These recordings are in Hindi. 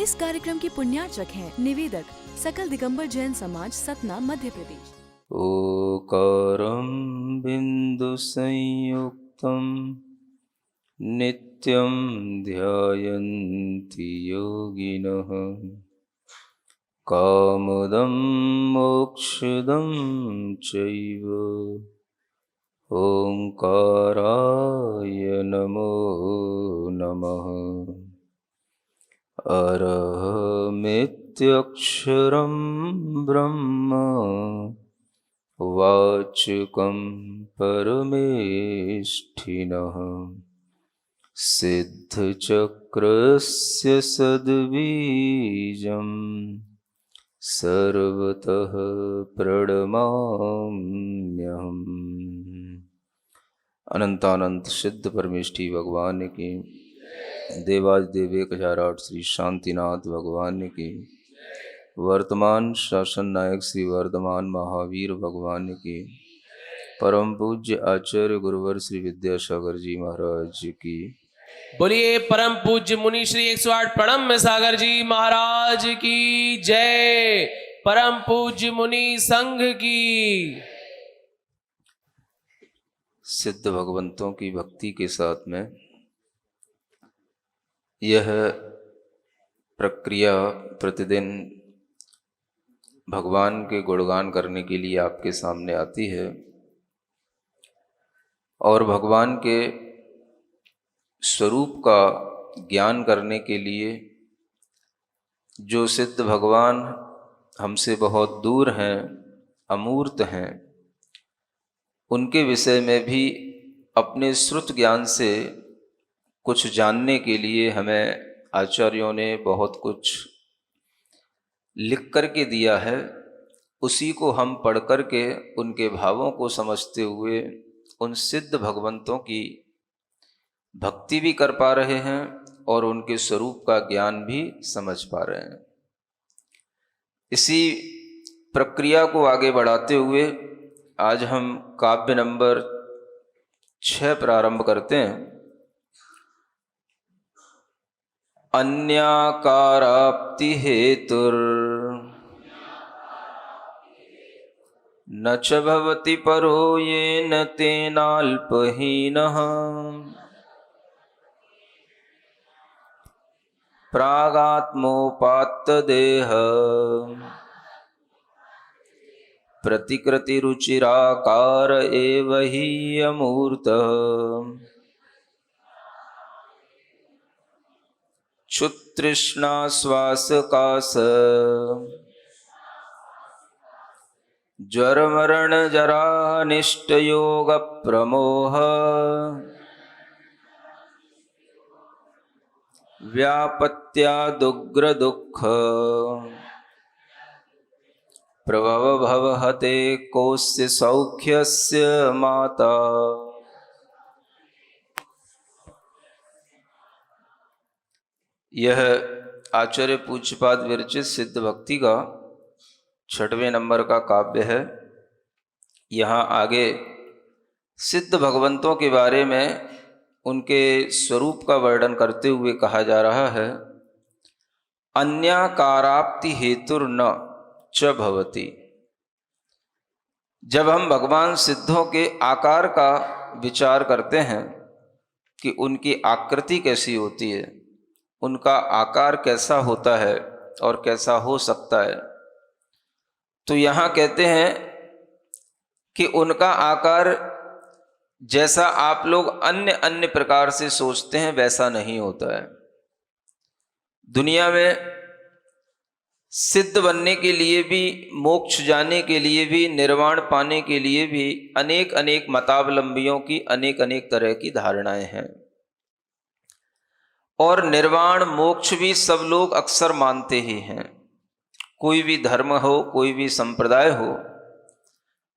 इस कार्यक्रम के पुण्यार्चक हैं निवेदक सकल दिगंबर जैन समाज, सतना, मध्य प्रदेश। ओकारं बिंदु संयुक्तं नित्यं ध्यायन्ति योगिनः कामदं मोक्षदं चैव ओंकाराय नमो नमः। अरहमित्यक्षरं ब्रह्म वाचकं परमेष्ठिनः सिद्धचक्रस्य सद्बीजं सर्वतः प्रणमाम्यहम्। अनंतानंत सिद्ध परमेष्ठी भगवान की, देवादिदेव 1008 श्री शांतिनाथ भगवान की, वर्तमान शासन नायक श्री वर्धमान महावीर भगवान की, परम पूज्य आचार्य गुरुवर श्री विद्यासागर जी महाराज की। बोलिए परम पूज्य मुनि श्री 108 प्रणम्य सागर जी महाराज की जय। परम पूज्य मुनि संघ की। सिद्ध भगवंतों की भक्ति के साथ में यह प्रक्रिया प्रतिदिन भगवान के गुणगान करने के लिए आपके सामने आती है और भगवान के स्वरूप का ज्ञान करने के लिए जो सिद्ध भगवान हमसे बहुत दूर हैं, अमूर्त हैं, उनके विषय में भी अपने श्रुत ज्ञान से कुछ जानने के लिए हमें आचार्यों ने बहुत कुछ लिख कर के दिया है। उसी को हम पढ़ कर के उनके भावों को समझते हुए उन सिद्ध भगवंतों की भक्ति भी कर पा रहे हैं और उनके स्वरूप का ज्ञान भी समझ पा रहे हैं। इसी प्रक्रिया को आगे बढ़ाते हुए आज हम काव्य नंबर 6 प्रारंभ करते हैं। अन्याकाराप्ति हेतुर न च भवति परो येन तेनाल्पहीनः प्रागात्मोपात्तदेह प्रतिकृतिरुचिराकार एव हि अमूर्तः क्षुत्तृष्णाश्वासकाश ज्वरमरणजरानिष्टयोगप्रमोह व्यापत्यादुग्रदुःख प्रभवभवहते कोस्य सौख्यस्य माता। यह आचार्य पूज्यपाद विरचित सिद्ध भक्ति का 6वें नंबर का काव्य है। यहाँ आगे सिद्ध भगवंतों के बारे में उनके स्वरूप का वर्णन करते हुए कहा जा रहा है। अन्याकाराप्ति हेतुर न च भवति। जब हम भगवान सिद्धों के आकार का विचार करते हैं कि उनकी आकृति कैसी होती है, उनका आकार कैसा होता है और कैसा हो सकता है, तो यहाँ कहते हैं कि उनका आकार जैसा आप लोग अन्य अन्य प्रकार से सोचते हैं वैसा नहीं होता है। दुनिया में सिद्ध बनने के लिए भी, मोक्ष जाने के लिए भी, निर्वाण पाने के लिए भी अनेक अनेक मतावलंबियों की अनेक अनेक तरह की धारणाएं हैं। और निर्वाण मोक्ष भी सब लोग अक्सर मानते ही हैं। कोई भी धर्म हो, कोई भी संप्रदाय हो,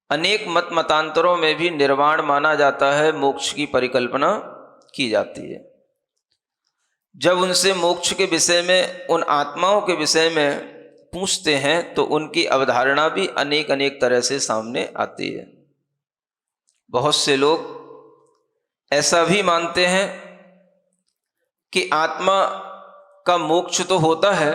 अनेक मत मतांतरों में भी निर्वाण माना जाता है, मोक्ष की परिकल्पना की जाती है। जब उनसे मोक्ष के विषय में, उन आत्माओं के विषय में पूछते हैं तो उनकी अवधारणा भी अनेक अनेक तरह से सामने आती है। बहुत से लोग ऐसा भी मानते हैं कि आत्मा का मोक्ष तो होता है,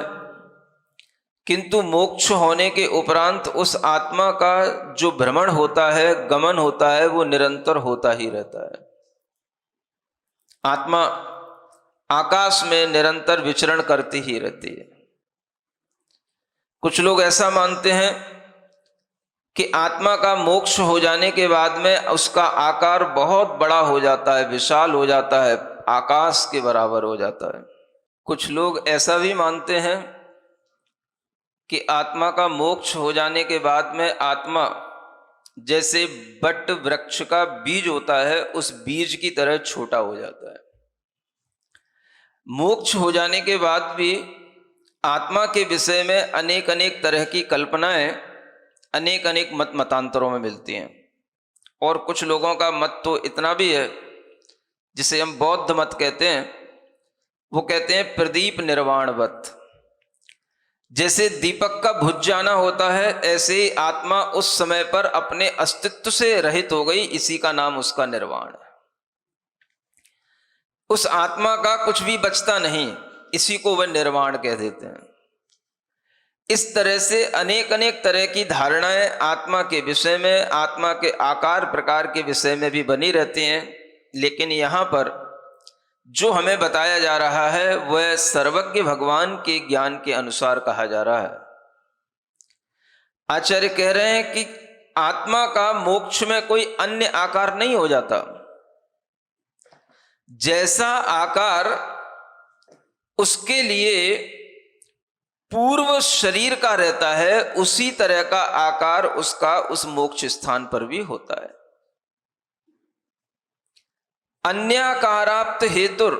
किंतु मोक्ष होने के उपरांत उस आत्मा का जो भ्रमण होता है, गमन होता है, वो निरंतर होता ही रहता है। आत्मा आकाश में निरंतर विचरण करती ही रहती है। कुछ लोग ऐसा मानते हैं कि आत्मा का मोक्ष हो जाने के बाद में उसका आकार बहुत बड़ा हो जाता है, विशाल हो जाता है, आकाश के बराबर हो जाता है। कुछ लोग ऐसा भी मानते हैं कि आत्मा का मोक्ष हो जाने के बाद में आत्मा जैसे बट वृक्ष का बीज होता है, उस बीज की तरह छोटा हो जाता है। मोक्ष हो जाने के बाद भी आत्मा के विषय में अनेक अनेक तरह की कल्पनाएं अनेक अनेक मत मतांतरों में मिलती हैं। और कुछ लोगों का मत तो इतना भी है, जिसे हम बौद्ध मत कहते हैं, वो कहते हैं प्रदीप निर्वाणवत। जैसे दीपक का बुझ जाना होता है, ऐसे ही आत्मा उस समय पर अपने अस्तित्व से रहित हो गई, इसी का नाम उसका निर्वाण है। उस आत्मा का कुछ भी बचता नहीं, इसी को वह निर्वाण कह देते हैं। इस तरह से अनेक अनेक तरह की धारणाएं आत्मा के विषय में, आत्मा के आकार प्रकार के विषय में भी बनी रहती हैं। लेकिन यहाँ पर जो हमें बताया जा रहा है वह सर्वज्ञ भगवान के ज्ञान के अनुसार कहा जा रहा है। आचार्य कह रहे हैं कि आत्मा का मोक्ष में कोई अन्य आकार नहीं हो जाता। जैसा आकार उसके लिए पूर्व शरीर का रहता है, उसी तरह का आकार उसका उस मोक्ष स्थान पर भी होता है। अन्याकाराप्त हेतुर,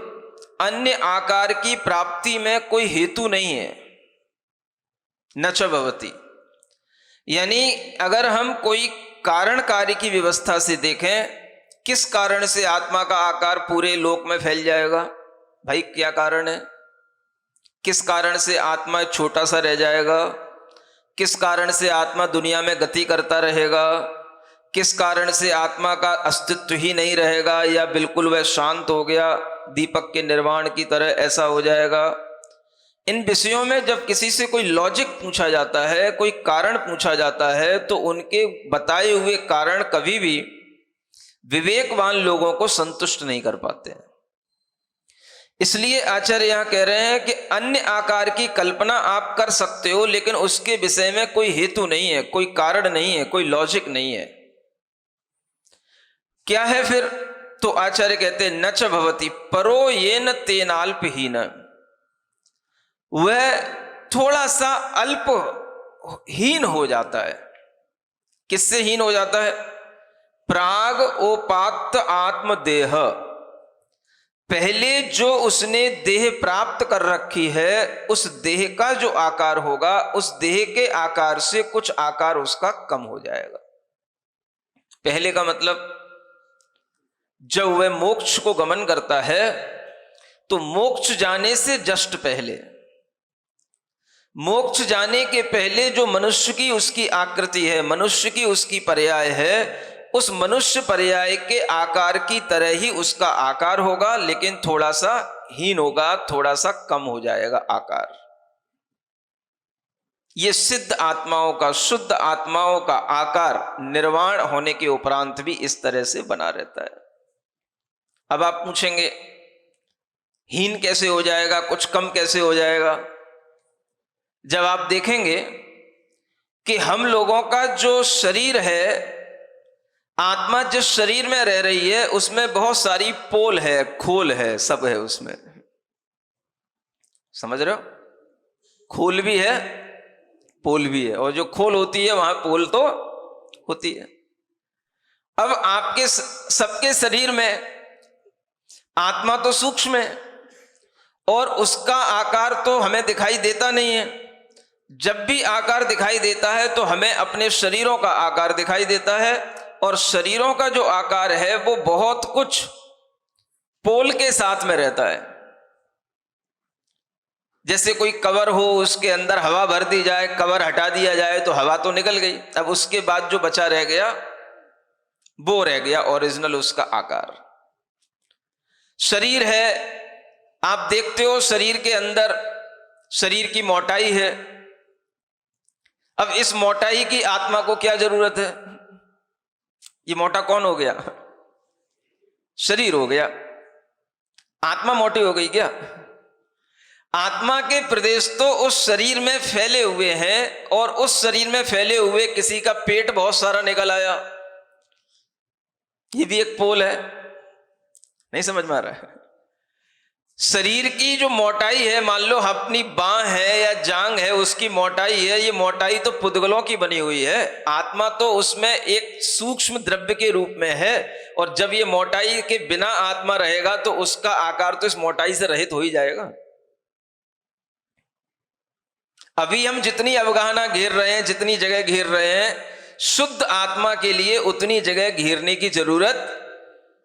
अन्य आकार की प्राप्ति में कोई हेतु नहीं है। न च भवति, यानी अगर हम कोई कारण कार्य की व्यवस्था से देखें, किस कारण से आत्मा का आकार पूरे लोक में फैल जाएगा? भाई क्या कारण है? किस कारण से आत्मा छोटा सा रह जाएगा? किस कारण से आत्मा दुनिया में गति करता रहेगा? किस कारण से आत्मा का अस्तित्व ही नहीं रहेगा या बिल्कुल वह शांत हो गया, दीपक के निर्वाण की तरह ऐसा हो जाएगा? इन विषयों में जब किसी से कोई लॉजिक पूछा जाता है, कोई कारण पूछा जाता है, तो उनके बताए हुए कारण कभी भी विवेकवान लोगों को संतुष्ट नहीं कर पाते हैं। इसलिए आचार्य यहां कह रहे हैं कि अन्य आकार की कल्पना आप कर सकते हो, लेकिन उसके विषय में कोई हेतु नहीं है, कोई कारण नहीं है, कोई लॉजिक नहीं है। क्या है फिर? तो आचार्य कहते हैं न च भवति परो येन तेनाल्पहीन, वह थोड़ा सा अल्पहीन हो जाता है। किससे हीन हो जाता है? प्राग ओपाक्त आत्मदेह, पहले जो उसने देह प्राप्त कर रखी है, उस देह का जो आकार होगा, उस देह के आकार से कुछ आकार उसका कम हो जाएगा। पहले का मतलब जब वह मोक्ष को गमन करता है तो मोक्ष जाने से जस्ट पहले, मोक्ष जाने के पहले जो मनुष्य की उसकी आकृति है, मनुष्य की उसकी पर्याय है, उस मनुष्य पर्याय के आकार की तरह ही उसका आकार होगा, लेकिन थोड़ा सा हीन होगा, थोड़ा सा कम हो जाएगा आकार। ये सिद्ध आत्माओं का, शुद्ध आत्माओं का आकार निर्वाण होने के उपरांत भी इस तरह से बना रहता है। अब आप पूछेंगे हीन कैसे हो जाएगा, कुछ कम कैसे हो जाएगा? जब आप देखेंगे कि हम लोगों का जो शरीर है, आत्मा जिस शरीर में रह रही है उसमें बहुत सारी पोल है, खोल है, सब है उसमें, समझ रहे हो? खोल भी है, पोल भी है, और जो खोल होती है वहां पोल तो होती है। अब आपके सबके शरीर में आत्मा तो सूक्ष्म है और उसका आकार तो हमें दिखाई देता नहीं है। जब भी आकार दिखाई देता है तो हमें अपने शरीरों का आकार दिखाई देता है, और शरीरों का जो आकार है वो बहुत कुछ पोल के साथ में रहता है। जैसे कोई कवर हो, उसके अंदर हवा भर दी जाए, कवर हटा दिया जाए तो हवा तो निकल गई, अब उसके बाद जो बचा रह गया वो रह गया ओरिजिनल उसका आकार। शरीर है, आप देखते हो शरीर के अंदर शरीर की मोटाई है। अब इस मोटाई की आत्मा को क्या जरूरत है? ये मोटा कौन हो गया? शरीर हो गया। आत्मा मोटी हो गई क्या? आत्मा के प्रदेश तो उस शरीर में फैले हुए हैं, और उस शरीर में फैले हुए किसी का पेट बहुत सारा निकल आया, ये भी एक पोल है। नहीं समझ में आ रहा है? शरीर की जो मोटाई है, मान लो अपनी बांह है या जांग है, उसकी मोटाई है, ये मोटाई तो पुद्गलों की बनी हुई है। आत्मा तो उसमें एक सूक्ष्म द्रव्य के रूप में है, और जब ये मोटाई के बिना आत्मा रहेगा तो उसका आकार तो इस मोटाई से रहित हो ही जाएगा। अभी हम जितनी अवगाहना घेर रहे हैं, जितनी जगह घेर रहे हैं, शुद्ध आत्मा के लिए उतनी जगह घेरने की जरूरत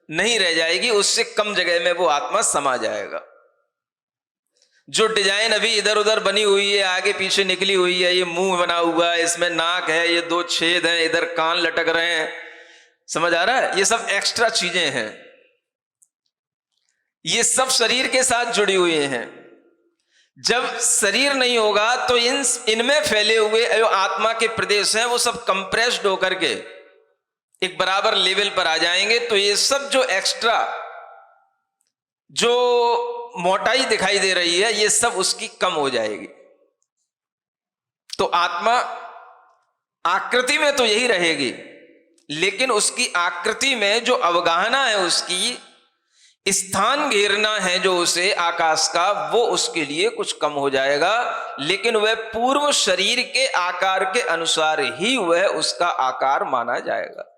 नहीं रह जाएगी, उससे कम जगह में वो आत्मा समा जाएगा। जो डिजाइन अभी इधर उधर बनी हुई है, आगे पीछे निकली हुई है, ये मुंह बना हुआ है, इसमें नाक है, ये 2 छेद हैं, इधर कान लटक रहे हैं, समझ आ रहा है? ये सब एक्स्ट्रा चीजें हैं, ये सब शरीर के साथ जुड़ी हुई हैं। जब शरीर नहीं होगा तो इनमें फैले हुए जो आत्मा के प्रदेश हैं वो सब कंप्रेस्ड होकर के एक बराबर लेवल पर आ जाएंगे। तो ये सब जो एक्स्ट्रा जो मोटाई दिखाई दे रही है, ये सब उसकी कम हो जाएगी। तो आत्मा आकृति में तो यही रहेगी, लेकिन उसकी आकृति में जो अवगाहना है, उसकी स्थान घेरना है जो उसे आकाश का, वो उसके लिए कुछ कम हो जाएगा, लेकिन वह पूर्व शरीर के आकार के अनुसार ही वह उसका आकार माना जाएगा।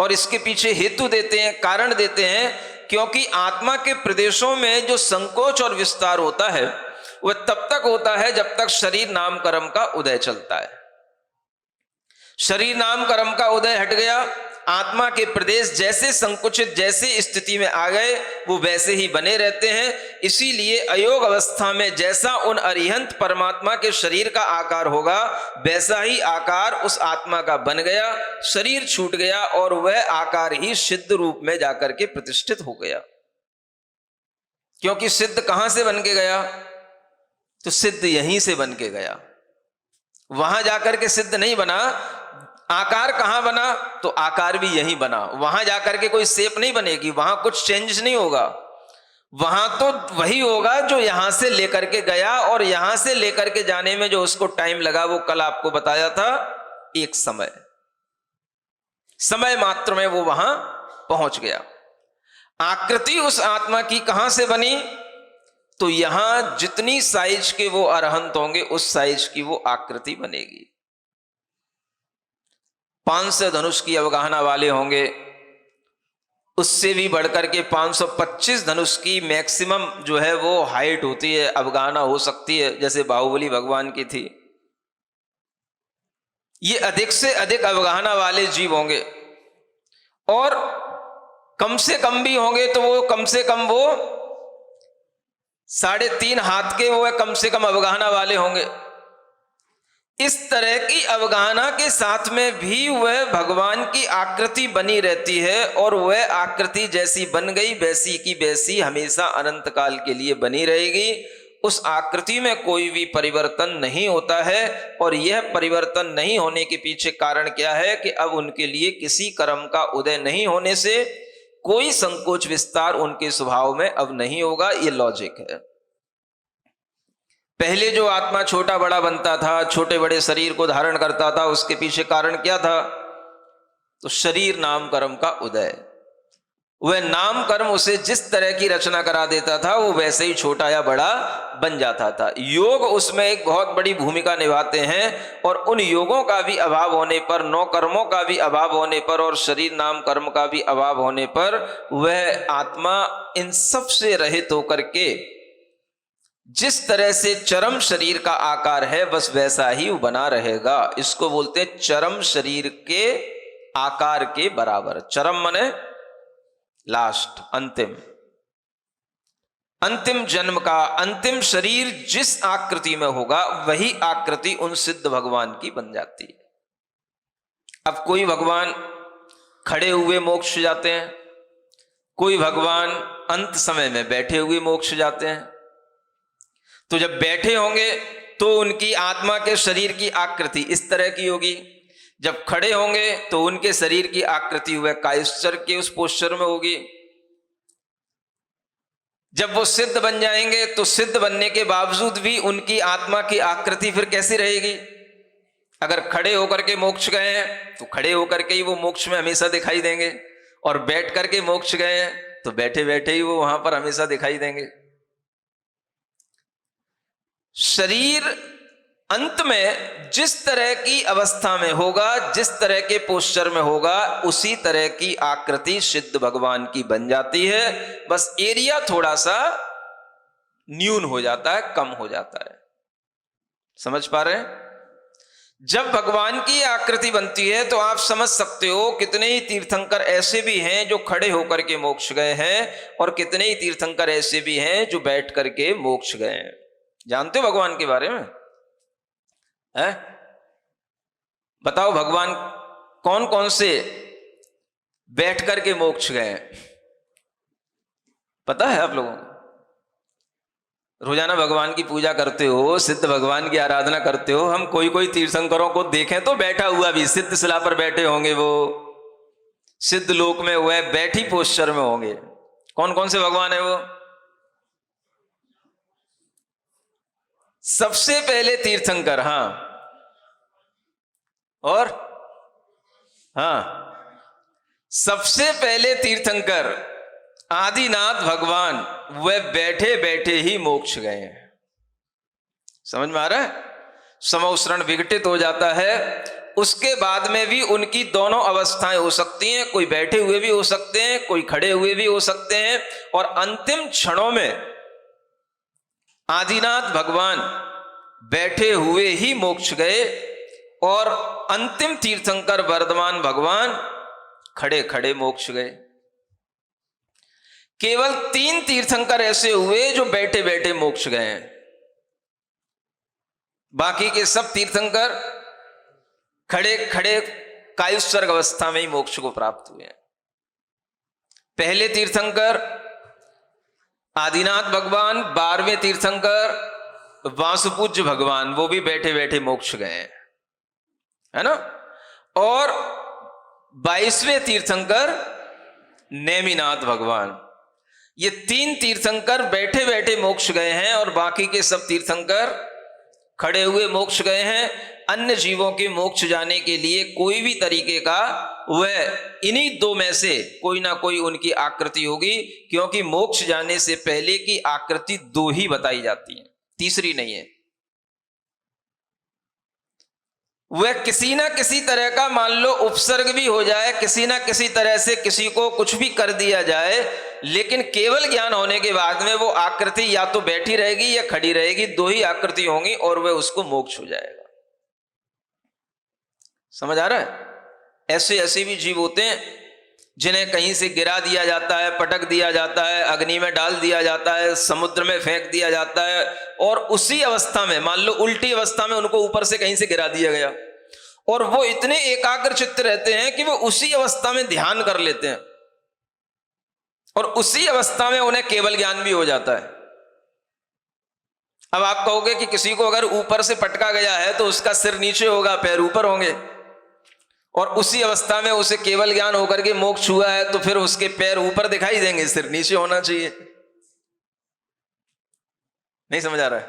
और इसके पीछे हेतु देते हैं, कारण देते हैं, क्योंकि आत्मा के प्रदेशों में जो संकोच और विस्तार होता है वह तब तक होता है जब तक शरीर नाम कर्म का उदय चलता है। शरीर नाम कर्म का उदय हट गया, आत्मा के प्रदेश जैसे संकुचित जैसे स्थिति में आ गए वो वैसे ही बने रहते हैं। इसीलिए अयोग अवस्था में जैसा उन अरिहंत परमात्मा के शरीर का आकार होगा, वैसा ही आकार उस आत्मा का बन गया। शरीर छूट गया और वह आकार ही सिद्ध रूप में जाकर के प्रतिष्ठित हो गया। क्योंकि सिद्ध कहां से बन के गया? तो सिद्ध यहीं से बन के गया, वहां जाकर के सिद्ध नहीं बना। आकार कहां बना? तो आकार भी यहीं बना। वहां जाकर के कोई शेप नहीं बनेगी, वहां कुछ चेंज नहीं होगा, वहां तो वही होगा जो यहां से लेकर के गया। और यहां से लेकर के जाने में जो उसको टाइम लगा वो कल आपको बताया था, एक समय मात्र में वो वहां पहुंच गया। आकृति उस आत्मा की कहां से बनी? तो यहां जितनी साइज के वो अरहंत होंगे उस साइज की वो आकृति बनेगी। 500 धनुष की अवगाहना वाले होंगे, उससे भी बढ़कर के 525 धनुष की मैक्सिमम जो है वो हाइट होती है, अवगाहना हो सकती है, जैसे बाहुबली भगवान की थी। ये अधिक से अधिक अवगाहना वाले जीव होंगे, और कम से कम भी होंगे तो वो कम से कम वो 3.5 हाथ के वो कम से कम अवगाहना वाले होंगे। इस तरह की अवगाहना के साथ में भी वह भगवान की आकृति बनी रहती है, और वह आकृति जैसी बन गई वैसी की वैसी हमेशा अनंत काल के लिए बनी रहेगी। उस आकृति में कोई भी परिवर्तन नहीं होता है। और यह परिवर्तन नहीं होने के पीछे कारण क्या है कि अब उनके लिए किसी कर्म का उदय नहीं होने से कोई संकोच विस्तार उनके स्वभाव में अब नहीं होगा। ये लॉजिक है। पहले जो आत्मा छोटा बड़ा बनता था, छोटे बड़े शरीर को धारण करता था, उसके पीछे कारण क्या था? तो शरीर नाम कर्म का उदय। वह नाम कर्म उसे जिस तरह की रचना करा देता था वो वैसे ही छोटा या बड़ा बन जाता था। योग उसमें एक बहुत बड़ी भूमिका निभाते हैं, और उन योगों का भी अभाव होने पर, 9 कर्मों का भी अभाव होने पर, और शरीर नाम कर्म का भी अभाव होने पर वह आत्मा इन सब से रहित होकर के जिस तरह से चरम शरीर का आकार है बस वैसा ही वो बना रहेगा। इसको बोलते हैं चरम शरीर के आकार के बराबर। चरम माने लास्ट, अंतिम जन्म का अंतिम शरीर जिस आकृति में होगा वही आकृति उन सिद्ध भगवान की बन जाती है। अब कोई भगवान खड़े हुए मोक्ष जाते हैं, कोई भगवान अंत समय में बैठे हुए मोक्ष जाते हैं। तो जब बैठे होंगे तो उनकी आत्मा के शरीर की आकृति इस तरह की होगी, जब खड़े होंगे तो उनके शरीर की आकृति वह कायस्चर के उस पोस्चर में होगी। जब वो सिद्ध बन जाएंगे तो सिद्ध बनने के बावजूद भी उनकी आत्मा की आकृति फिर कैसी रहेगी? अगर खड़े होकर के मोक्ष गए हैं तो खड़े होकर के ही वो मोक्ष में हमेशा दिखाई देंगे, और बैठ करके मोक्ष गए हैं तो बैठे बैठे ही वो वहां पर हमेशा दिखाई देंगे। शरीर अंत में जिस तरह की अवस्था में होगा, जिस तरह के पोस्चर में होगा, उसी तरह की आकृति सिद्ध भगवान की बन जाती है। बस एरिया थोड़ा सा न्यून हो जाता है, कम हो जाता है। समझ पा रहे हैं? जब भगवान की आकृति बनती है तो आप समझ सकते हो कितने ही तीर्थंकर ऐसे भी हैं जो खड़े होकर के मोक्ष गए हैं, और कितने ही तीर्थंकर ऐसे भी हैं जो बैठ करके मोक्ष गए हैं। जानते हो भगवान के बारे में? है? बताओ भगवान कौन कौन से बैठ करके मोक्ष गए हैं? पता है आप लोगों को? रोजाना भगवान की पूजा करते हो, सिद्ध भगवान की आराधना करते हो। हम कोई कोई तीर्थंकरों को देखें तो बैठा हुआ भी सिद्ध शिला पर बैठे होंगे, वो सिद्ध लोक में हुए बैठी पोस्चर में होंगे। कौन कौन से भगवान है वो? सबसे पहले तीर्थंकर, हाँ, और हाँ, सबसे पहले तीर्थंकर आदिनाथ भगवान वे बैठे बैठे ही मोक्ष गए हैं। समझ में आ रहा है? समोसरण विघटित हो जाता है, उसके बाद में भी उनकी दोनों अवस्थाएं हो सकती हैं। कोई बैठे हुए भी हो सकते हैं, कोई खड़े हुए भी हो सकते हैं, और अंतिम क्षणों में आदिनाथ भगवान बैठे हुए ही मोक्ष गए, और अंतिम तीर्थंकर वर्धमान भगवान खड़े खड़े मोक्ष गए। केवल 3 तीर्थंकर ऐसे हुए जो बैठे बैठे मोक्ष गए हैं। बाकी के सब तीर्थंकर खड़े खड़े कायुस्वर्ग अवस्था में ही मोक्ष को प्राप्त हुए हैं। पहले तीर्थंकर आदिनाथ भगवान, 12वें तीर्थंकर वासुपूज्य भगवान, वो भी बैठे बैठे मोक्ष गए हैं, है ना। और 22वें तीर्थंकर नेमिनाथ भगवान, ये 3 तीर्थंकर बैठे बैठे मोक्ष गए हैं, और बाकी के सब तीर्थंकर खड़े हुए मोक्ष गए हैं। अन्य जीवों के मोक्ष जाने के लिए कोई भी तरीके का वह इन्हीं 2 में से कोई ना कोई उनकी आकृति होगी, क्योंकि मोक्ष जाने से पहले की आकृति 2 ही बताई जाती है, तीसरी नहीं है। वह किसी ना किसी तरह का, मान लो उपसर्ग भी हो जाए, किसी ना किसी तरह से किसी को कुछ भी कर दिया जाए, लेकिन केवल ज्ञान होने के बाद में वो आकृति या तो बैठी रहेगी या खड़ी रहेगी, 2 ही आकृति होंगी, और वह उसको मोक्ष हो जाएगा। समझ आ रहा है? ऐसे ऐसे भी जीव होते हैं जिन्हें कहीं से गिरा दिया जाता है, पटक दिया जाता है, अग्नि में डाल दिया जाता है, समुद्र में फेंक दिया जाता है, और उसी अवस्था में, मान लो उल्टी अवस्था में उनको ऊपर से कहीं से गिरा दिया गया, और वो इतने एकाग्र चित्त रहते हैं कि वो उसी अवस्था में ध्यान कर लेते हैं, और उसी अवस्था में उन्हें केवल ज्ञान भी हो जाता है। अब आप कहोगे कि किसी को अगर ऊपर से पटका गया है तो उसका सिर नीचे होगा, पैर ऊपर होंगे, और उसी अवस्था में उसे केवल ज्ञान होकर के मोक्ष हुआ है तो फिर उसके पैर ऊपर दिखाई देंगे, सिर नीचे होना चाहिए। नहीं समझ आ रहा है?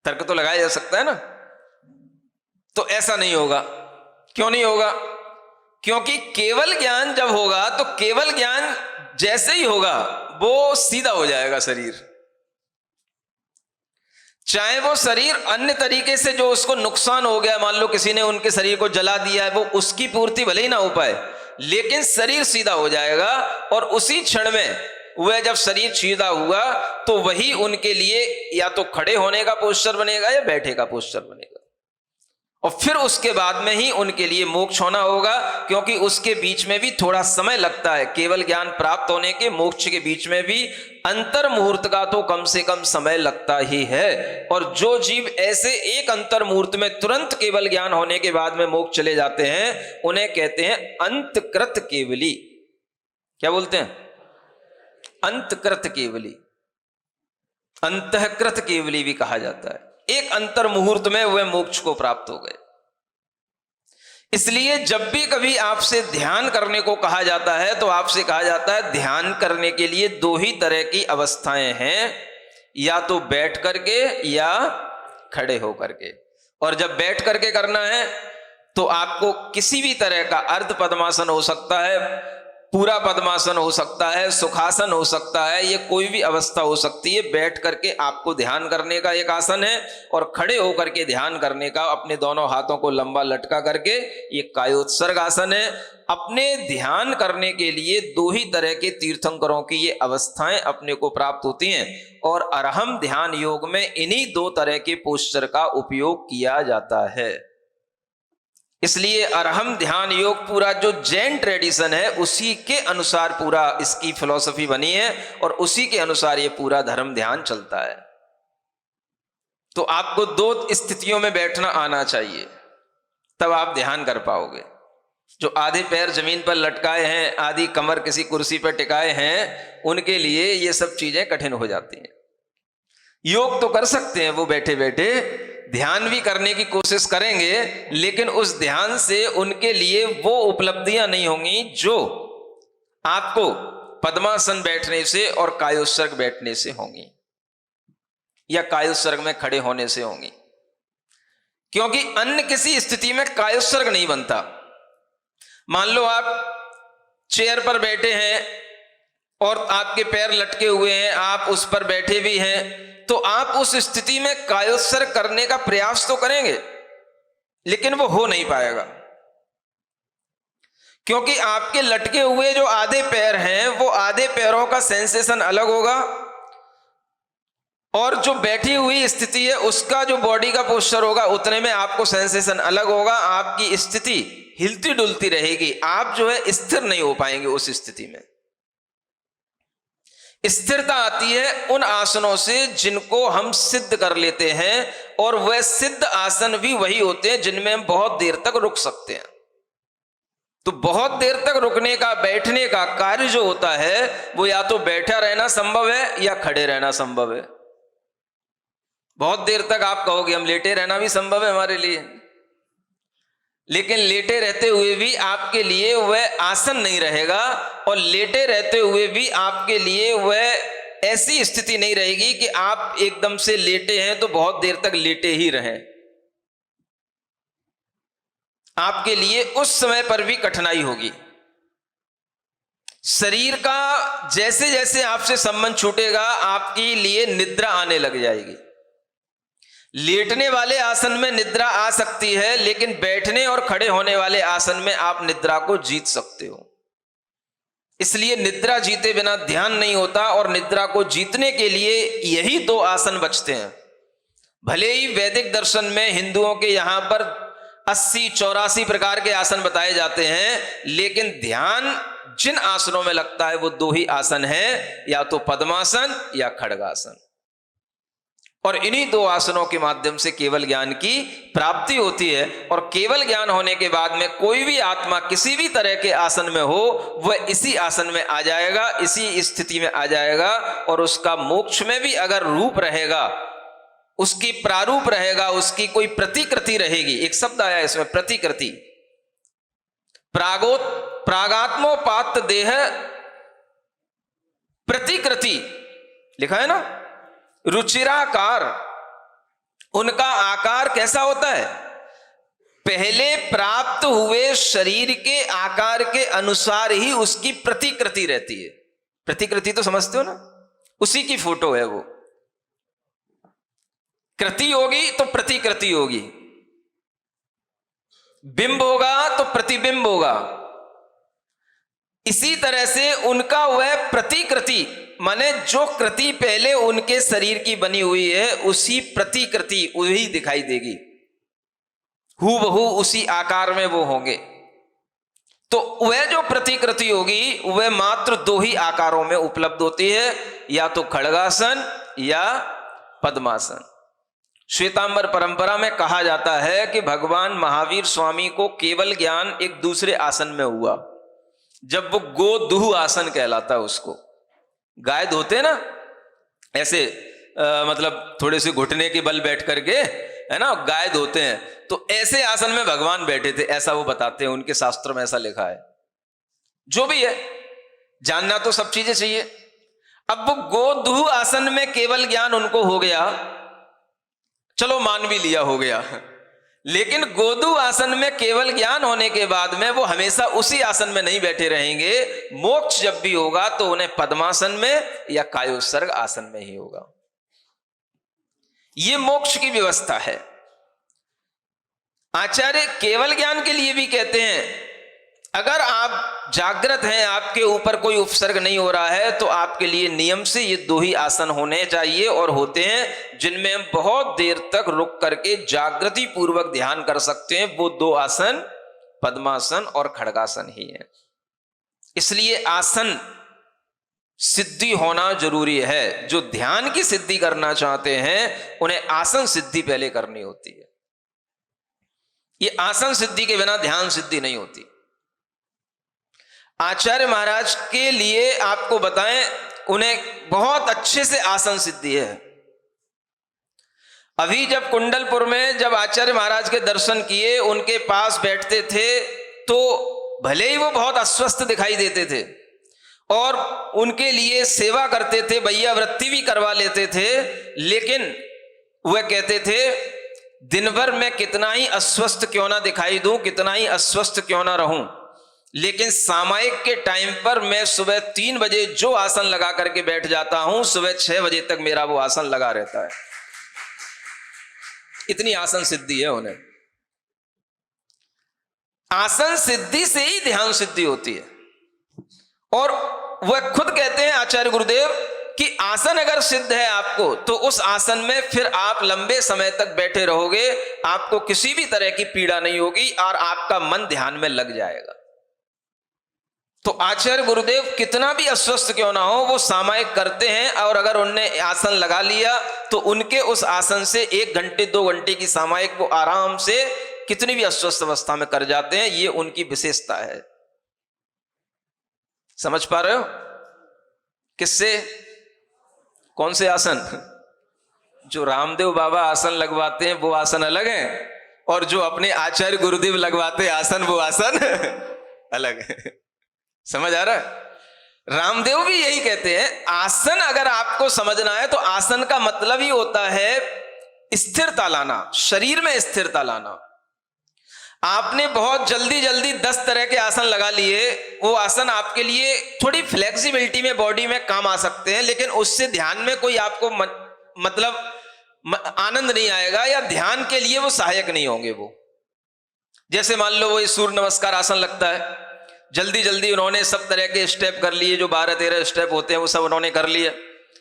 तर्क तो लगाया जा सकता है ना। तो ऐसा नहीं होगा। क्यों नहीं होगा? क्योंकि केवल ज्ञान जब होगा तो केवल ज्ञान जैसे ही होगा वो सीधा हो जाएगा शरीर। चाहे वो शरीर अन्य तरीके से जो उसको नुकसान हो गया, मान लो किसी ने उनके शरीर को जला दिया है, वो उसकी पूर्ति भले ही ना हो पाए, लेकिन शरीर सीधा हो जाएगा, और उसी क्षण में वह जब शरीर सीधा हुआ तो वही उनके लिए या तो खड़े होने का पोस्चर बनेगा या बैठे का पोस्चर बनेगा, और फिर उसके बाद में ही उनके लिए मोक्ष होना होगा, क्योंकि उसके बीच में भी थोड़ा समय लगता है। केवल ज्ञान प्राप्त होने के मोक्ष के बीच में भी अंतर मुहूर्त का तो कम से कम समय लगता ही है। और जो जीव ऐसे एक अंतर मुहूर्त में तुरंत केवल ज्ञान होने के बाद में मोक्ष चले जाते हैं, उन्हें कहते हैं अंतकृत केवली। क्या बोलते हैं? अंतकृत केवली, अंतःकृत केवली भी कहा जाता है। एक अंतर मुहूर्त में वह मोक्ष को प्राप्त हो गए। इसलिए जब भी कभी आपसे ध्यान करने को कहा जाता है तो आपसे कहा जाता है ध्यान करने के लिए दो ही तरह की अवस्थाएं हैं, या तो बैठ करके या खड़े होकर के। और जब बैठ करके करना है तो आपको किसी भी तरह का अर्ध पद्मासन हो सकता है, पूरा पद्मासन हो सकता है, सुखासन हो सकता है, ये कोई भी अवस्था हो सकती है। बैठ करके आपको ध्यान करने का एक आसन है, और खड़े होकर के ध्यान करने का, अपने दोनों हाथों को लंबा लटका करके, ये कायोत्सर्ग आसन है। अपने ध्यान करने के लिए दो ही तरह के तीर्थंकरों की ये अवस्थाएं अपने को प्राप्त होती हैं, और अरहम ध्यान योग में इन्हीं दो तरह के पोस्चर का उपयोग किया जाता है। इसलिए अरहम ध्यान योग पूरा जो जैन ट्रेडिशन है उसी के अनुसार पूरा इसकी फिलॉसफी बनी है, और उसी के अनुसार ये पूरा धर्म ध्यान चलता है। तो आपको दो स्थितियों में बैठना आना चाहिए, तब आप ध्यान कर पाओगे। जो आधे पैर जमीन पर लटकाए हैं, आधी कमर किसी कुर्सी पर टिकाए हैं, उनके लिए ये सब चीजें कठिन हो जाती हैं। योग तो कर सकते हैं वो बैठे बैठे, ध्यान भी करने की कोशिश करेंगे, लेकिन उस ध्यान से उनके लिए वो उपलब्धियां नहीं होंगी जो आपको पद्मासन बैठने से और कायोत्सर्ग बैठने से होंगी, या कायोत्सर्ग में खड़े होने से होंगी। क्योंकि अन्य किसी स्थिति में कायोत्सर्ग नहीं बनता। मान लो आप चेयर पर बैठे हैं और आपके पैर लटके हुए हैं, आप उस पर बैठे भी हैं, तो आप उस स्थिति में कायोत्सर्ग करने का प्रयास तो करेंगे, लेकिन वो हो नहीं पाएगा। क्योंकि आपके लटके हुए जो आधे पैर हैं, वो आधे पैरों का सेंसेशन अलग होगा, और जो बैठी हुई स्थिति है उसका जो बॉडी का पोस्चर होगा उतने में आपको सेंसेशन अलग होगा। आपकी स्थिति हिलती डुलती रहेगी, आप जो है स्थिर नहीं हो पाएंगे उस स्थिति में। स्थिरता आती है उन आसनों से जिनको हम सिद्ध कर लेते हैं, और वह सिद्ध आसन भी वही होते हैं जिनमें हम बहुत देर तक रुक सकते हैं। तो बहुत देर तक रुकने का, बैठने का कार्य जो होता है वो या तो बैठा रहना संभव है या खड़े रहना संभव है। बहुत देर तक आप कहोगे हम लेटे रहना भी संभव है हमारे लिए, लेकिन लेटे रहते हुए भी आपके लिए वह आसन नहीं रहेगा, और लेटे रहते हुए भी आपके लिए वह ऐसी स्थिति नहीं रहेगी कि आप एकदम से लेटे हैं तो बहुत देर तक लेटे ही रहें। आपके लिए उस समय पर भी कठिनाई होगी। शरीर का जैसे जैसे आपसे संबंध छूटेगा, आपके लिए निद्रा आने लग जाएगी। लेटने वाले आसन में निद्रा आ सकती है, लेकिन बैठने और खड़े होने वाले आसन में आप निद्रा को जीत सकते हो। इसलिए निद्रा जीते बिना ध्यान नहीं होता, और निद्रा को जीतने के लिए यही दो आसन बचते हैं। भले ही वैदिक दर्शन में हिंदुओं के यहां पर 80-84 प्रकार के आसन बताए जाते हैं, लेकिन ध्यान जिन आसनों में लगता है वो दो ही आसन है, या तो पद्मासन या खड्गासन। और इन्हीं दो आसनों के माध्यम से केवल ज्ञान की प्राप्ति होती है। और केवल ज्ञान होने के बाद में कोई भी आत्मा किसी भी तरह के आसन में हो, वह इसी आसन में आ जाएगा, इसी स्थिति में आ जाएगा, और उसका मोक्ष में भी अगर रूप रहेगा, उसकी प्रारूप रहेगा, उसकी कोई प्रतिकृति रहेगी। एक शब्द आया इसमें, प्रतिकृति। प्रागात्मोपात्त देह प्रतिकृति लिखा है ना। रुचिराकार, उनका आकार कैसा होता है? पहले प्राप्त हुए शरीर के आकार के अनुसार ही उसकी प्रतिकृति रहती है। प्रतिकृति तो समझते हो ना, उसी की फोटो है वो। कृति होगी तो प्रतिकृति होगी, बिंब होगा तो प्रतिबिंब होगा। इसी तरह से उनका वह प्रतिकृति, माने जो कृति पहले उनके शरीर की बनी हुई है, उसी प्रतिकृति वही दिखाई देगी, हूबहू उसी आकार में वो होंगे। तो वह जो प्रतिकृति होगी वह मात्र दो ही आकारों में उपलब्ध होती है, या तो खड्गासन या पद्मासन। श्वेतांबर परंपरा में कहा जाता है कि भगवान महावीर स्वामी को केवल ज्ञान एक दूसरे आसन में हुआ, जब वो गोदूह आसन कहलाता है उसको। गाय धोते ना ऐसे मतलब थोड़े से घुटने के बल बैठ करके, है ना, गाय धोते हैं, तो ऐसे आसन में भगवान बैठे थे, ऐसा वो बताते हैं, उनके शास्त्रों में ऐसा लिखा है। जो भी है, जानना तो सब चीजें चाहिए। अब वो गोदूह आसन में केवल ज्ञान उनको हो गया, चलो मान भी लिया हो गया, लेकिन गोदूह आसन में केवल ज्ञान होने के बाद में वो हमेशा उसी आसन में नहीं बैठे रहेंगे। मोक्ष जब भी होगा तो उन्हें पद्मासन में या कायोत्सर्ग आसन में ही होगा। ये मोक्ष की व्यवस्था है। आचार्य केवल ज्ञान के लिए भी कहते हैं, अगर आप जागृत हैं, आपके ऊपर कोई उपसर्ग नहीं हो रहा है, तो आपके लिए नियम से ये दो ही आसन होने चाहिए, और होते हैं जिनमें हम बहुत देर तक रुक करके जागृति पूर्वक ध्यान कर सकते हैं। वो दो आसन पद्मासन और खड्गासन ही है। इसलिए आसन सिद्धि होना जरूरी है। जो ध्यान की सिद्धि करना चाहते हैं उन्हें आसन सिद्धि पहले करनी होती है। ये आसन सिद्धि के बिना ध्यान सिद्धि नहीं होती। आचार्य महाराज के लिए आपको बताएं, उन्हें बहुत अच्छे से आसन सिद्धि है। अभी जब कुंडलपुर में जब आचार्य महाराज के दर्शन किए, उनके पास बैठते थे तो भले ही वो बहुत अस्वस्थ दिखाई देते थे और उनके लिए सेवा करते थे, भैया वृत्ति भी करवा लेते थे, लेकिन वह कहते थे दिन भर मैं कितना ही अस्वस्थ क्यों ना दिखाई दूं, कितना ही अस्वस्थ क्यों ना रहूं, लेकिन सामायिक के टाइम पर मैं सुबह 3 बजे जो आसन लगा करके बैठ जाता हूं, सुबह 6 बजे तक मेरा वो आसन लगा रहता है। इतनी आसन सिद्धि है उन्हें। आसन सिद्धि से ही ध्यान सिद्धि होती है। और वह खुद कहते हैं आचार्य गुरुदेव कि आसन अगर सिद्ध है आपको, तो उस आसन में फिर आप लंबे समय तक बैठे रहोगे, आपको किसी भी तरह की पीड़ा नहीं होगी और आपका मन ध्यान में लग जाएगा। तो आचार्य गुरुदेव कितना भी अस्वस्थ क्यों ना हो, वो सामायिक करते हैं, और अगर उनने आसन लगा लिया तो उनके उस आसन से 1 घंटे 2 घंटे की सामायिक वो आराम से कितनी भी अस्वस्थ अवस्था में कर जाते हैं। ये उनकी विशेषता है। समझ पा रहे हो? किससे? कौन से आसन? जो रामदेव बाबा आसन लगवाते हैं वो आसन अलग है, और जो अपने आचार्य गुरुदेव लगवाते हैं आसन, वो आसन अलग है। समझ आ रहा है? रामदेव भी यही कहते हैं, आसन अगर आपको समझना है तो आसन का मतलब ही होता है स्थिरता लाना, शरीर में स्थिरता लाना। आपने बहुत जल्दी जल्दी 10 तरह के आसन लगा लिए, वो आसन आपके लिए थोड़ी फ्लेक्सिबिलिटी में बॉडी में काम आ सकते हैं, लेकिन उससे ध्यान में कोई आपको मतलब आनंद नहीं आएगा, या ध्यान के लिए वो सहायक नहीं होंगे। वो जैसे मान लो वो सूर्य नमस्कार आसन लगता है, जल्दी जल्दी उन्होंने सब तरह के स्टेप कर लिए, जो 12-13 स्टेप होते हैं वो सब उन्होंने कर लिए,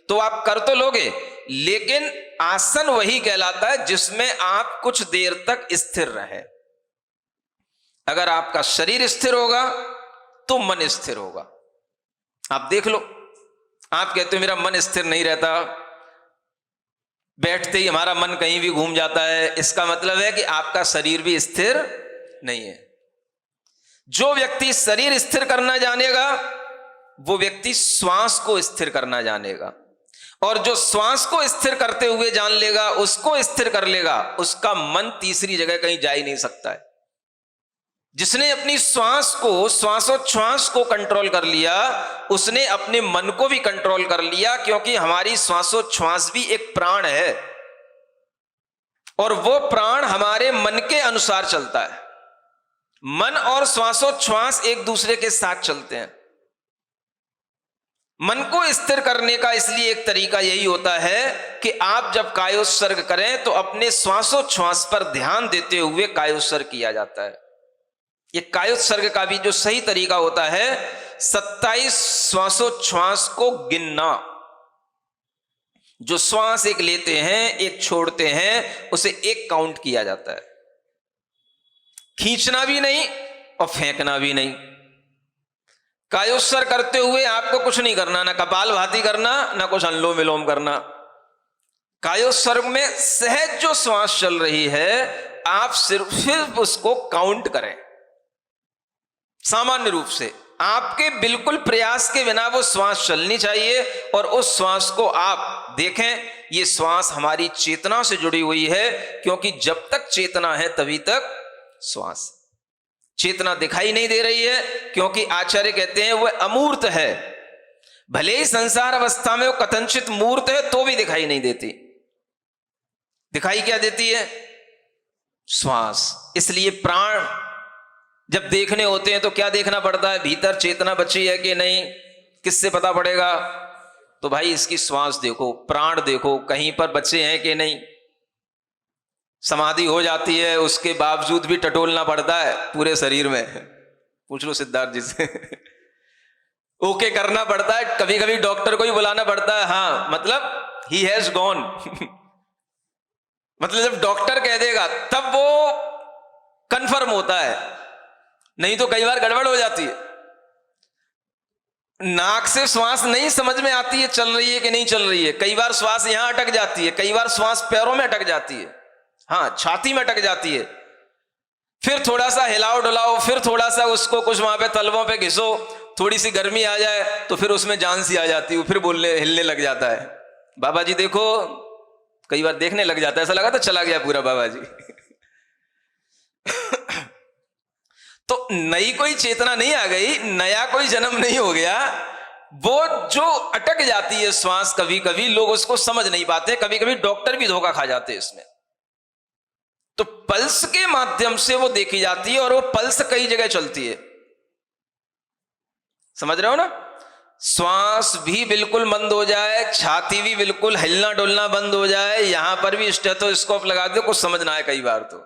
तो आप कर तो लोगे, लेकिन आसन वही कहलाता है जिसमें आप कुछ देर तक स्थिर रहे। अगर आपका शरीर स्थिर होगा तो मन स्थिर होगा। आप देख लो, आप कहते हो मेरा मन स्थिर नहीं रहता, बैठते ही हमारा मन कहीं भी घूम जाता है, इसका मतलब है कि आपका शरीर भी स्थिर नहीं है। जो व्यक्ति शरीर स्थिर करना जानेगा वो व्यक्ति श्वास को स्थिर करना जानेगा, और जो श्वास को स्थिर करते हुए जान लेगा, उसको स्थिर कर लेगा, उसका मन तीसरी जगह कहीं जा ही नहीं सकता है। जिसने अपनी श्वास को, श्वासोच्छ्वास को कंट्रोल कर लिया, उसने अपने मन को भी कंट्रोल कर लिया, क्योंकि हमारी श्वासोच्छ्वास भी एक प्राण है, और वो प्राण हमारे मन के अनुसार चलता है। मन और श्वासोच्छ्वास एक दूसरे के साथ चलते हैं। मन को स्थिर करने का इसलिए एक तरीका यही होता है कि आप जब कायोत्सर्ग करें तो अपने श्वासोच्छ्वास पर ध्यान देते हुए कायोत्सर्ग किया जाता है। ये कायोत्सर्ग का भी जो सही तरीका होता है, 27 श्वासोच्छ्वास को गिनना। जो श्वास एक लेते हैं, एक छोड़ते हैं, उसे एक काउंट किया जाता है। खींचना भी नहीं और फेंकना भी नहीं। कायोत्सर्ग करते हुए आपको कुछ नहीं करना, ना कपालभाति करना, ना कुछ अनुलोम विलोम करना। कायोत्सर्ग में सहज जो श्वास चल रही है, आप सिर्फ उसको काउंट करें। सामान्य रूप से आपके बिल्कुल प्रयास के बिना वो श्वास चलनी चाहिए, और उस श्वास को आप देखें, ये श्वास हमारी चेतना से जुड़ी हुई है, क्योंकि जब तक चेतना है तभी तक श्वास। चेतना दिखाई नहीं दे रही है, क्योंकि आचार्य कहते हैं वह अमूर्त है। भले ही संसार अवस्था में वो कथनचित मूर्त है तो भी दिखाई नहीं देती। दिखाई क्या देती है? श्वास। इसलिए प्राण जब देखने होते हैं तो क्या देखना पड़ता है? भीतर चेतना बची है कि नहीं, किससे पता पड़ेगा? तो भाई इसकी श्वास देखो, प्राण देखो, कहीं पर बचे हैं कि नहीं। समाधि हो जाती है, उसके बावजूद भी टटोलना पड़ता है पूरे शरीर में। पूछ लो सिद्धार्थ जी से। ओके करना पड़ता है, कभी कभी डॉक्टर को ही बुलाना पड़ता है। हाँ, मतलब ही हैज गॉन। मतलब जब डॉक्टर कह देगा तब वो कंफर्म होता है, नहीं तो कई बार गड़बड़ हो जाती है। नाक से श्वास नहीं समझ में आती है चल रही है कि नहीं चल रही है। कई बार श्वास यहां अटक जाती है, कई बार श्वास पैरों में अटक जाती है, हाँ छाती में अटक जाती है। फिर थोड़ा सा हिलाओ डुलाओ, फिर थोड़ा सा उसको कुछ वहां पे तलवों पे घिसो, थोड़ी सी गर्मी आ जाए तो फिर उसमें जान सी आ जाती है, फिर बोलने हिलने लग जाता है। बाबा जी देखो, कई बार देखने लग जाता है, ऐसा लगा तो चला गया पूरा बाबा जी। तो नई कोई चेतना नहीं आ गई, नया कोई जन्म नहीं हो गया। वो जो अटक जाती है श्वास, कभी कभी लोग उसको समझ नहीं पाते, कभी कभी डॉक्टर भी धोखा खा जाते हैं इसमें। तो पल्स के माध्यम से वो देखी जाती है, और वो पल्स कई जगह चलती है, समझ रहे हो ना। श्वास भी बिल्कुल बंद हो जाए, छाती भी बिल्कुल हिलना डुलना बंद हो जाए, यहां पर भी स्टेथोस्कोप लगा दो, कुछ समझ ना आए कई बार तो,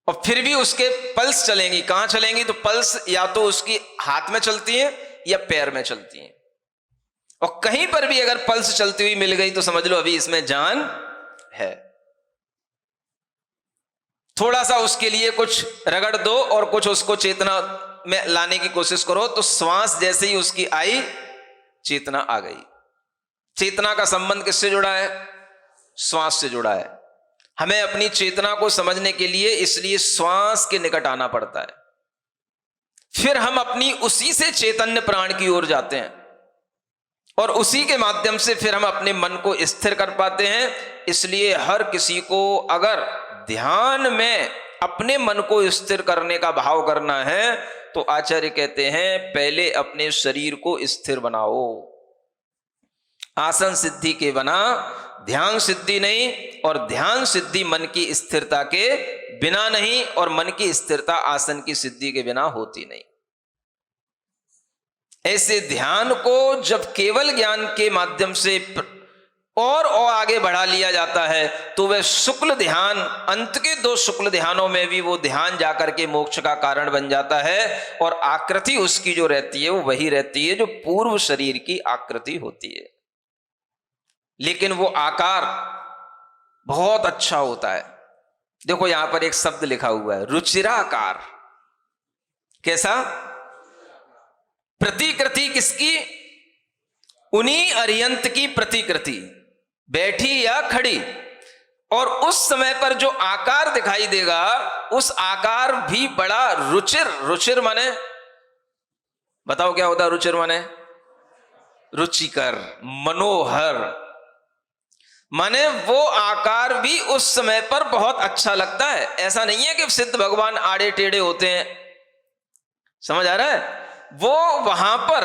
और फिर भी उसके पल्स चलेंगी। कहां चलेंगी? तो पल्स या तो उसकी हाथ में चलती है या पैर में चलती है, और कहीं पर भी अगर पल्स चलती हुई मिल गई तो समझ लो अभी इसमें जान है। थोड़ा सा उसके लिए कुछ रगड़ दो और कुछ उसको चेतना में लाने की कोशिश करो, तो श्वास जैसे ही उसकी आई, चेतना आ गई। चेतना का संबंध किससे जुड़ा है? श्वास से जुड़ा है। हमें अपनी चेतना को समझने के लिए इसलिए श्वास के निकट आना पड़ता है, फिर हम अपनी उसी से चैतन्य प्राण की ओर जाते हैं, और उसी के माध्यम से फिर हम अपने मन को स्थिर कर पाते हैं। इसलिए हर किसी को अगर ध्यान में अपने मन को स्थिर करने का भाव करना है तो आचार्य कहते हैं पहले अपने शरीर को स्थिर बनाओ। आसन सिद्धि के बिना ध्यान सिद्धि नहीं, और ध्यान सिद्धि मन की स्थिरता के बिना नहीं, और मन की स्थिरता आसन की सिद्धि के बिना होती नहीं। ऐसे ध्यान को जब केवल ज्ञान के माध्यम से और आगे बढ़ा लिया जाता है तो वह शुक्ल ध्यान, अंत के 2 शुक्ल ध्यानों में भी वो ध्यान जाकर के मोक्ष का कारण बन जाता है, और आकृति उसकी जो रहती है वो वही रहती है जो पूर्व शरीर की आकृति होती है। लेकिन वो आकार बहुत अच्छा होता है। देखो यहां पर एक शब्द लिखा हुआ है, रुचिराकार। कैसा? प्रतिकृति किसकी? उन्हीं अरियंत की प्रतिकृति, बैठी या खड़ी। और उस समय पर जो आकार दिखाई देगा उस आकार भी बड़ा रुचिर। रुचिर माने, बताओ क्या होता है रुचिर माने? रुचिकर, मनोहर। माने वो आकार भी उस समय पर बहुत अच्छा लगता है। ऐसा नहीं है कि सिद्ध भगवान आड़े टेढ़े होते हैं, समझ आ रहा है? वो वहां पर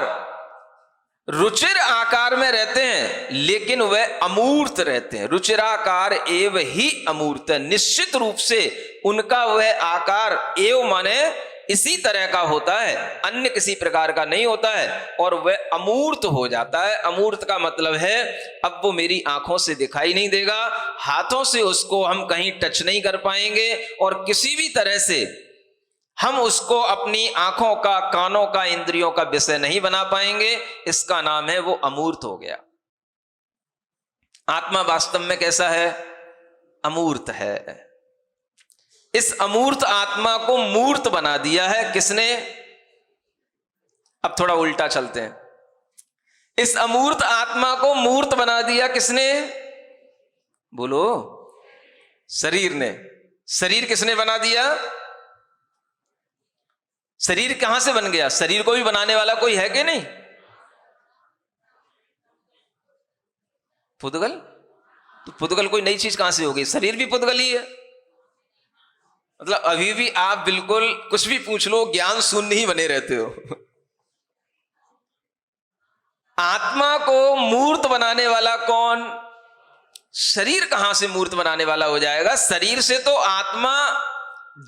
रुचिर आकार में रहते हैं, लेकिन वह अमूर्त रहते हैं। रुचिराकार एव ही अमूर्त है। निश्चित रूप से उनका वह आकार एव माने इसी तरह का होता है, अन्य किसी प्रकार का नहीं होता है, और वह अमूर्त हो जाता है। अमूर्त का मतलब है अब वो मेरी आंखों से दिखाई नहीं देगा, हाथों से उसको हम कहीं टच नहीं कर पाएंगे, और किसी भी तरह से हम उसको अपनी आंखों का, कानों का, इंद्रियों का विषय नहीं बना पाएंगे। इसका नाम है वो अमूर्त हो गया। आत्मा वास्तव में कैसा है? अमूर्त है। इस अमूर्त आत्मा को मूर्त बना दिया है किसने? अब थोड़ा उल्टा चलते हैं। इस अमूर्त आत्मा को मूर्त बना दिया किसने? बोलो। शरीर ने। शरीर किसने बना दिया? शरीर कहां से बन गया? शरीर को भी बनाने वाला कोई है कि नहीं? पुद्गल। तो पुद्गल कोई नई चीज कहां से हो गई? शरीर भी पुद्गल ही है। मतलब अभी भी आप बिल्कुल कुछ भी पूछ लो, ज्ञान शून्य ही बने रहते हो। आत्मा को मूर्त बनाने वाला कौन? शरीर कहां से मूर्त बनाने वाला हो जाएगा? शरीर से तो आत्मा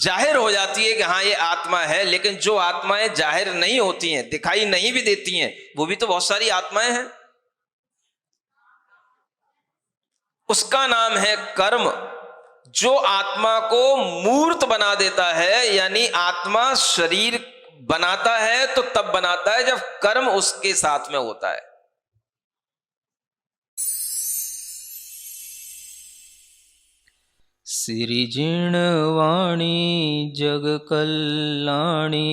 जाहिर हो जाती है कि हाँ ये आत्मा है, लेकिन जो आत्माएं जाहिर नहीं होती हैं, दिखाई नहीं भी देती हैं, वो भी तो बहुत सारी आत्माएं हैं। उसका नाम है कर्म। जो आत्मा को मूर्त बना देता है, यानी आत्मा शरीर बनाता है तो तब बनाता है जब कर्म उसके साथ में होता है। सिरिजिण वाणी जग कल्याणी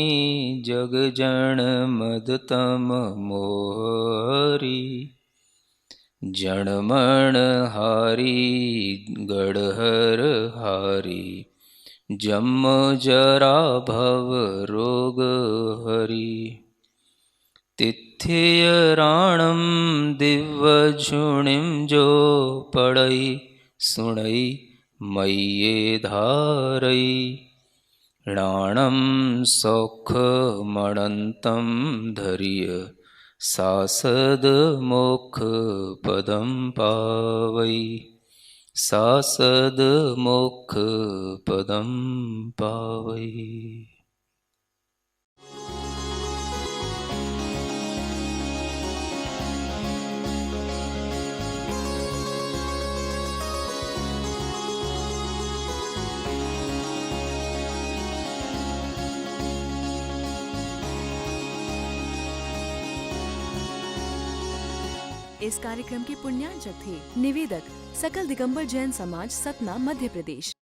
जग जन मदतम मोहरी जणमण हारी गढ़हर हारी जम जरा भव रोग हरि तिथ्य राणम दिव्य झुणिम जो पड़ई सुणई मय्ये धारई राणम सौख मणंतम धर्य सासद मोक्ष पदम पावई सासद मोक्ष पदम पावई। इस कार्यक्रम के पुण्यार्चक थे निवेदक सकल दिगंबर जैन समाज, सतना, मध्य प्रदेश।